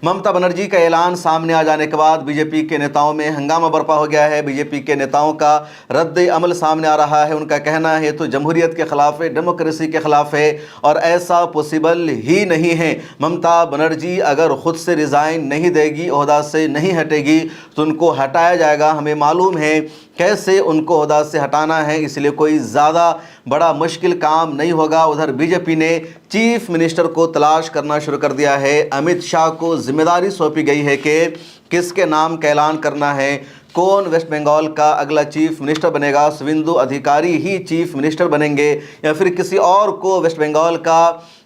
ममता बनर्जी का ऐलान सामने आ जाने के बाद बीजेपी के नेताओं में हंगामा बरपा हो गया है। बीजेपी के नेताओं का रद्द अमल सामने आ रहा है। उनका कहना है तो जमहूरियत के खिलाफ है, डेमोक्रेसी के खिलाफ है और ऐसा पॉसिबल ही नहीं है। ममता बनर्जी अगर खुद से रिजाइन नहीं देगी, ओहदा से नहीं हटेगी तो उनको हटाया जाएगा। हमें मालूम है कैसे उनको ओहदा से हटाना है, इसलिए कोई ज़्यादा बड़ा मुश्किल काम नहीं होगा। उधर बीजेपी ने चीफ मिनिस्टर को तलाश करना शुरू कर दिया है। अमित शाह को जिम्मेदारी सौंपी गई है कि किसके नाम का ऐलान करना है, कौन वेस्ट बंगाल का अगला चीफ मिनिस्टर बनेगा। शुवेंदु अधिकारी ही चीफ मिनिस्टर बनेंगे या फिर किसी और को वेस्ट बंगाल का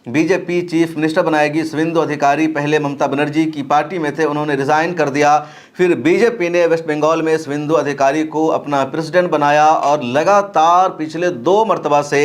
बीजेपी चीफ मिनिस्टर बनाएगी। शुवेंदु अधिकारी पहले ममता बनर्जी की पार्टी में थे, उन्होंने रिज़ाइन कर दिया। फिर बीजेपी ने वेस्ट बंगाल में शुवेंदु अधिकारी को अपना प्रेसिडेंट बनाया और लगातार पिछले 2 मरतबा से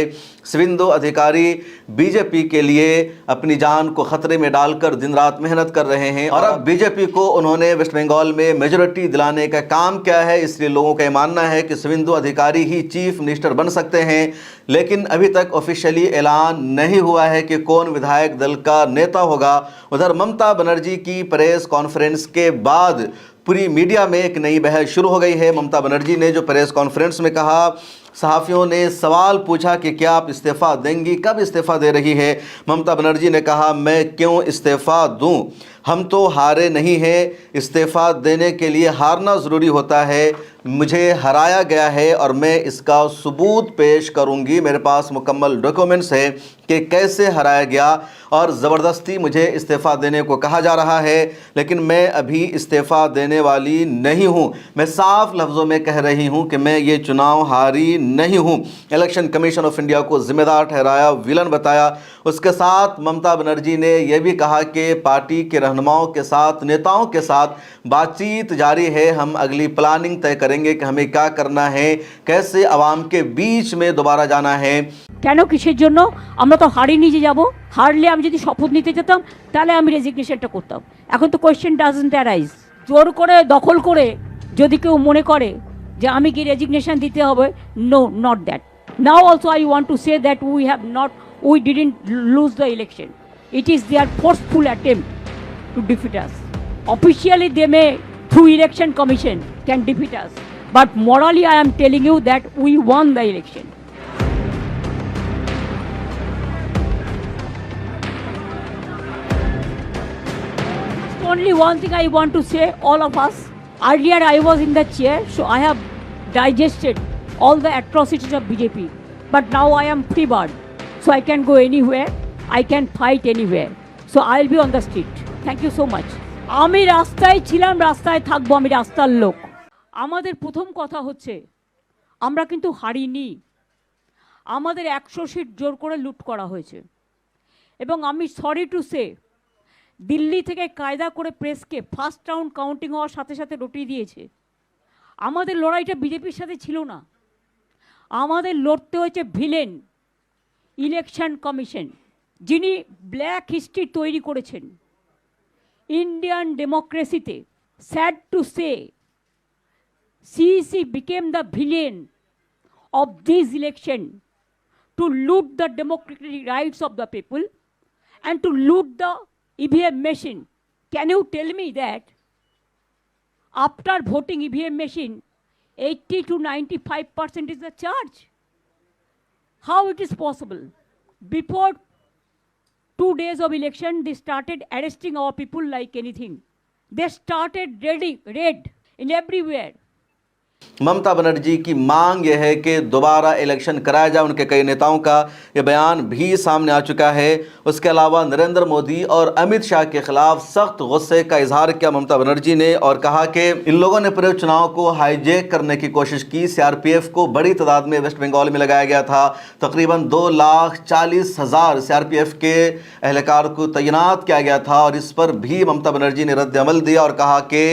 शुवेंदु अधिकारी बीजेपी के लिए अपनी जान को खतरे में डालकर दिन रात मेहनत कर रहे हैं। और अब बीजेपी को उन्होंने वेस्ट बंगाल में मेजोरिटी दिलाने का काम किया है, इसलिए लोगों का मानना है कि शुवेंदु अधिकारी ही चीफ मिनिस्टर बन सकते हैं। लेकिन अभी तक ऑफिशियली ऐलान नहीं हुआ है कि कौन विधायक दल का नेता होगा। उधर ममता बनर्जी की प्रेस कॉन्फ्रेंस के बाद पूरी मीडिया में एक नई बहस शुरू हो गई है। ममता बनर्जी ने जो प्रेस कॉन्फ्रेंस में कहा, सहाफ़ियों ने सवाल पूछा कि क्या आप इस्तीफ़ा देंगी, कब इस्तीफ़ा दे रही है। ममता बनर्जी ने कहा, मैं क्यों इस्तीफ़ा दूं, हम तो हारे नहीं हैं। इस्तीफ़ा देने के लिए हारना ज़रूरी होता है। मुझे हराया गया है और मैं इसका सबूत पेश करूंगी। मेरे पास मुकम्मल डॉक्यूमेंट्स है कि कैसे हराया गया और ज़बरदस्ती मुझे इस्तीफ़ा देने को कहा जा रहा है। लेकिन मैं अभी इस्तीफ़ा देने वाली नहीं हूं। मैं साफ लफ्ज़ों में कह रही हूं कि मैं ये चुनाव हारी नहीं हूं। इलेक्शन कमीशन ऑफ इंडिया को जिम्मेदार ठहराया, विलन बताया। उसके साथ ममता बनर्जी ने यह भी कहा कि पार्टी के रहनुमाओं के साथ, नेताओं के साथ बातचीत जारी है। हम अगली प्लानिंग तय करेंगे कि हमें क्या करना है, कैसे आवाम के बीच में दोबारा जाना है। কেন কিসের জন্য আমরা তো হারিয়ে নিয়ে যাব, হারলে আমি যদি শপথ নিতে যেতাম তাহলে আমি রেজিগনেশনটা করতাম। এখন তো কোয়েশ্চেন ডাজন্ট অ্যারাইজ। জোর করে দখল করে যদি কেউ মনে করে যে আমি কি রেজিগনেশন দিতে হবে, no, not that. Now also I want to say that we didn't lose the election. It is their forceful attempt to defeat us. Officially they may through election commission can defeat us, but morally I am telling you that we won the election. Only one thing I want to say, all of us. Earlier I was in the chair, so I have digested all the atrocities of BJP. But now I am free bird, so I can go anywhere, I can fight anywhere. So I'll be on the street. Thank you so much. আমি রাস্তায় ছিলাম, রাস্তায় থাকবো, আমি রাস্তার লোক। আমাদের প্রথম কথা হচ্ছে আমরা কিন্তু হারিনি। আমাদের 100 সিট জোর করে লুট করা হয়েছে এবং আমি সরি টু সে দিল্লি থেকে কায়দা করে প্রেসকে ফার্স্ট রাউন্ড কাউন্টিং হওয়ার সাথে সাথে রটিয়ে দিয়েছে। আমাদের লড়াইটা বিজেপির সাথে ছিল না, আমাদের লড়তে হয়েছে ভিলেন ইলেকশন কমিশন, যিনি ব্ল্যাক হিস্ট্রি তৈরি করেছেন ইন্ডিয়ান ডেমোক্রেসিতে। Sad to say CEC became the villain of this election to loot the democratic rights of the people and to loot the EVM machine. Can you tell me that after voting EVM machine, 80 to 95% is the charge? How it is possible? Before 2 days of election, they started arresting our people like anything. They started raid in everywhere. Mamata Banerjee की मांग यह है कि दोबारा election कराया जाए। उनके कई नेताओं का यह बयान भी सामने आ चुका है। उसके अलावा नरेंद्र मोदी और अमित शाह के खिलाफ सख्त गुस्से का इजहार किया ममता बनर्जी ने और कहा कि इन लोगों ने पूरे चुनाव को हाईजैक करने की कोशिश की। CRPF को बड़ी तादाद में वेस्ट बंगाल में लगाया गया था। तकरीबन 2,40,000 CRPF के एहलकार को तैनात किया गया था और इस पर भी ममता बनर्जी ने रद्द अमल दिया और कहा कि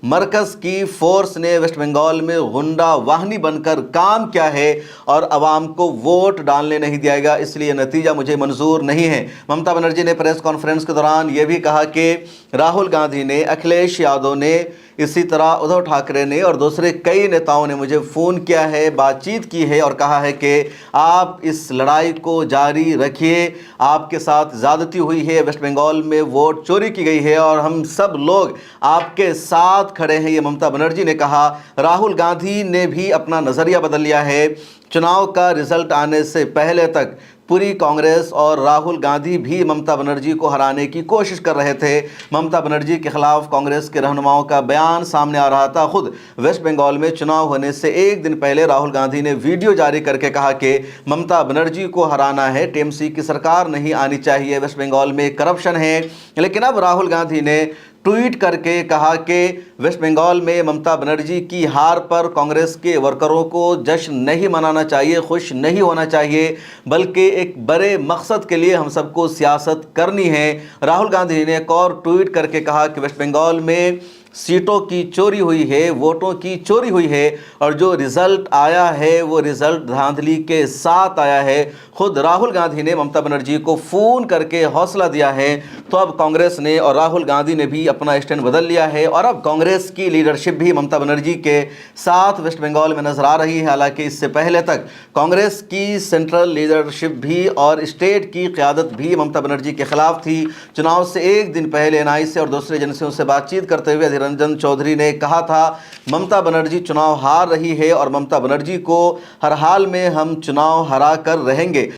मरकज़ की फोर्स ने वेस्ट बंगाल में गुंडा वाहनी बनकर काम किया है और अवाम को वोट डालने नहीं दिया, इसलिए नतीजा मुझे मंजूर नहीं है। ममता बनर्जी ने प्रेस कॉन्फ्रेंस के दौरान यह भी कहा कि राहुल गांधी ने, अखिलेश यादव ने इसी तरह उद्धव ठाकरे ने और दूसरे कई नेताओं ने मुझे फ़ोन किया है, बातचीत की है और कहा है कि आप इस लड़ाई को जारी रखिए, आपके साथ ज़्यादती हुई है, वेस्ट बंगाल में वोट चोरी की गई है और हम सब लोग आपके साथ खड़े हैं, ये ममता बनर्जी ने कहा। राहुल गांधी ने भी अपना नज़रिया बदल लिया है। चुनाव का रिजल्ट आने से पहले तक पूरी कांग्रेस और राहुल गांधी भी ममता बनर्जी को हराने की कोशिश कर रहे थे। ममता बनर्जी के खिलाफ कांग्रेस के रहनुमाओं का बयान सामने आ रहा था। खुद वेस्ट बंगाल में चुनाव होने से एक दिन पहले राहुल गांधी ने वीडियो जारी करके कहा कि ममता बनर्जी को हराना है, टीएमसी की सरकार नहीं आनी चाहिए, वेस्ट बंगाल में करप्शन है। लेकिन अब राहुल गांधी ने ट्वीट करके कहा कि वेस्ट बंगाल में ममता बनर्जी की हार पर कांग्रेस के वर्करों को जश्न नहीं मनाना चाहिए, खुश नहीं होना चाहिए, बल्कि एक बड़े मकसद के लिए हम सबको सियासत करनी है। राहुल गांधी ने एक और ट्वीट करके कहा कि वेस्ट बंगाल में सीटों की चोरी हुई है, वोटों की चोरी हुई है और जो रिजल्ट आया है वो रिजल्ट धांधली के साथ आया है। खुद राहुल गांधी ने ममता बनर्जी को फ़ोन करके हौसला दिया है। तो अब कांग्रेस ने और राहुल गांधी ने भी अपना स्टैंड बदल लिया है और अब कांग्रेस की लीडरशिप भी ममता बनर्जी के साथ वेस्ट बंगाल में नजर आ रही है। हालांकि इससे पहले तक कांग्रेस की सेंट्रल लीडरशिप भी और स्टेट की क़यादत भी ममता बनर्जी के खिलाफ थी। चुनाव से एक दिन पहले एनआई से और दूसरे एजेंसियों से बातचीत करते हुए अधीर रंजन चौधरी ने कहा था ममता बनर्जी चुनाव हार रही है और ममता बनर्जी को हर हाल में हम चुनाव हरा कर रहेंगे।